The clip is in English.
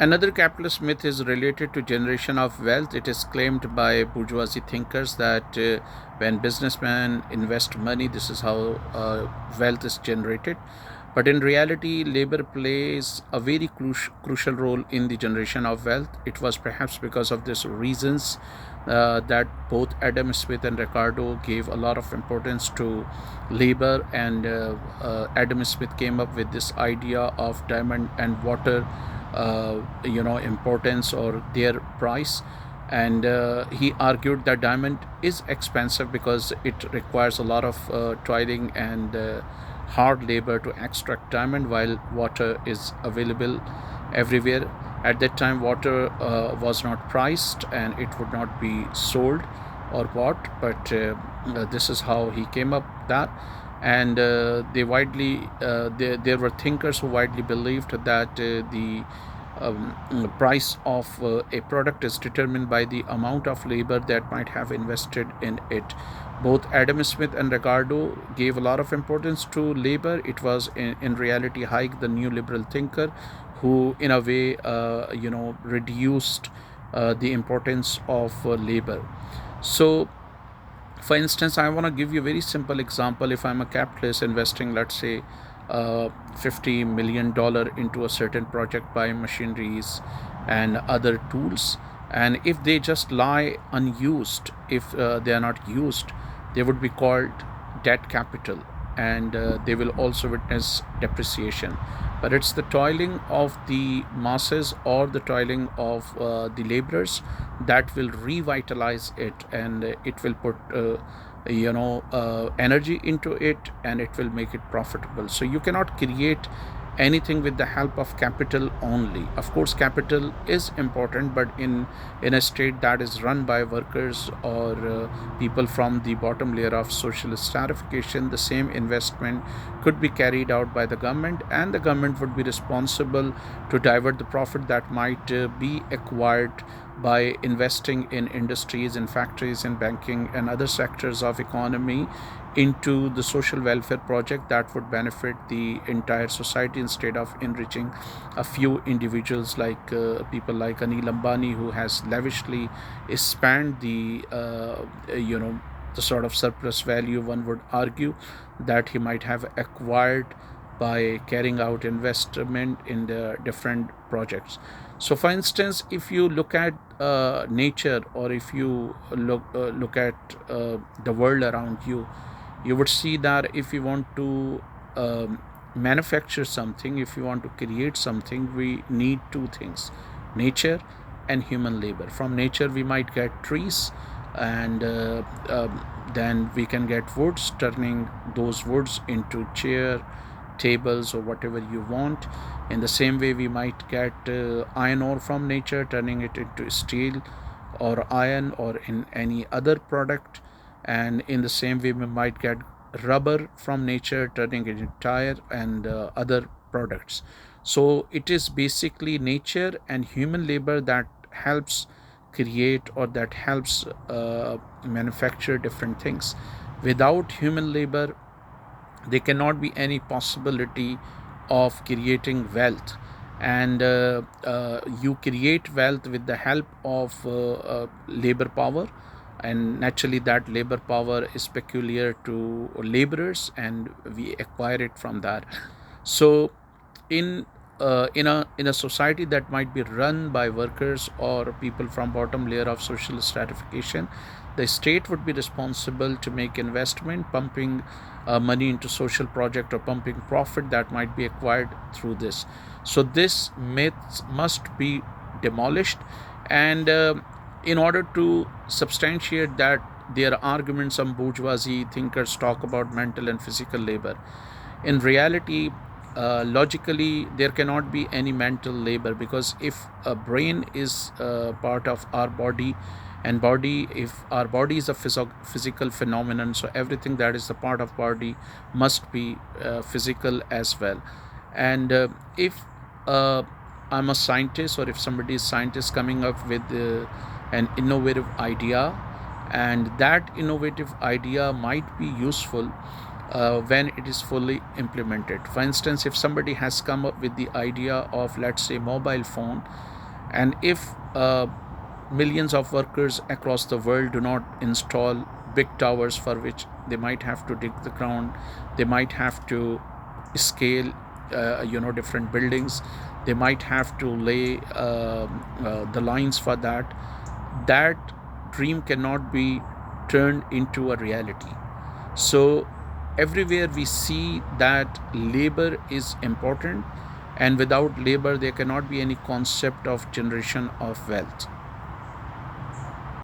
Another capitalist myth is related to generation of wealth. It is claimed by bourgeoisie thinkers that when businessmen invest money, this is how wealth is generated. But in reality, labor plays a very crucial role in the generation of wealth. It was perhaps because of these reasons that both Adam Smith and Ricardo gave a lot of importance to labor, and Adam Smith came up with this idea of diamond and water importance or their price. And he argued that diamond is expensive because it requires a lot of toiling and hard labor to extract diamond, while water is available everywhere. At that time, water was not priced and it would not be sold or bought, but this is how he came up that. And there were thinkers who widely believed that the price of a product is determined by the amount of labor that might have invested in it. Both Adam Smith and Ricardo gave a lot of importance to labor. It was in reality Hayek, the new liberal thinker, who in a way reduced the importance of labor. So for instance, I want to give you a very simple example. If I'm a capitalist investing, let's say, $50 million into a certain project, buying machineries and other tools, and if they just lie unused, if they are not used, they would be called debt capital, and they will also witness depreciation. But it's the toiling of the masses or the toiling of the laborers that will revitalize it, and it will put energy into it, and it will make it profitable. So you cannot create anything with the help of capital only. Of course, capital is important, but in a state that is run by workers or people from the bottom layer of socialist stratification, the same investment could be carried out by the government, and the government would be responsible to divert the profit that might be acquired by investing in industries, in factories, in banking and other sectors of economy into the social welfare project that would benefit the entire society, instead of enriching a few individuals, like people like Anil Ambani, who has lavishly spent the sort of surplus value, one would argue, that he might have acquired by carrying out investment in the different projects. So for instance, if you look at nature, or if you look at the world around you, you would see that if you want to manufacture something, if you want to create something, we need two things: nature and human labor. From nature we might get trees, and then we can get woods, turning those woods into chair, tables, or whatever you want. In the same way, we might get iron ore from nature, turning it into steel or iron or in any other product. And in the same way, we might get rubber from nature, turning it into tire and other products. So it is basically nature and human labor that helps create, or that helps manufacture different things. Without human labor, there cannot be any possibility of creating wealth. And you create wealth with the help of labor power, and naturally that labor power is peculiar to laborers, and we acquire it from that. So in in a society that might be run by workers or people from bottom layer of social stratification, the state would be responsible to make investment, pumping money into social project, or pumping profit that might be acquired through this. So this myth must be demolished, and in order to substantiate that, their arguments, some bourgeoisie thinkers talk about mental and physical labor. In reality, logically, there cannot be any mental labor, because if a brain is part of our body, and body, if our body is a physical phenomenon, so everything that is a part of body must be physical as well. And if I'm a scientist, or if somebody is scientist coming up with an innovative idea, and that innovative idea might be useful when it is fully implemented. For instance, if somebody has come up with the idea of, let's say, mobile phone, and if millions of workers across the world do not install big towers for which they might have to dig the ground, they might have to scale different buildings, they might have to lay the lines for that, that dream cannot be turned into a reality. So everywhere we see that labor is important, and without labor there cannot be any concept of generation of wealth.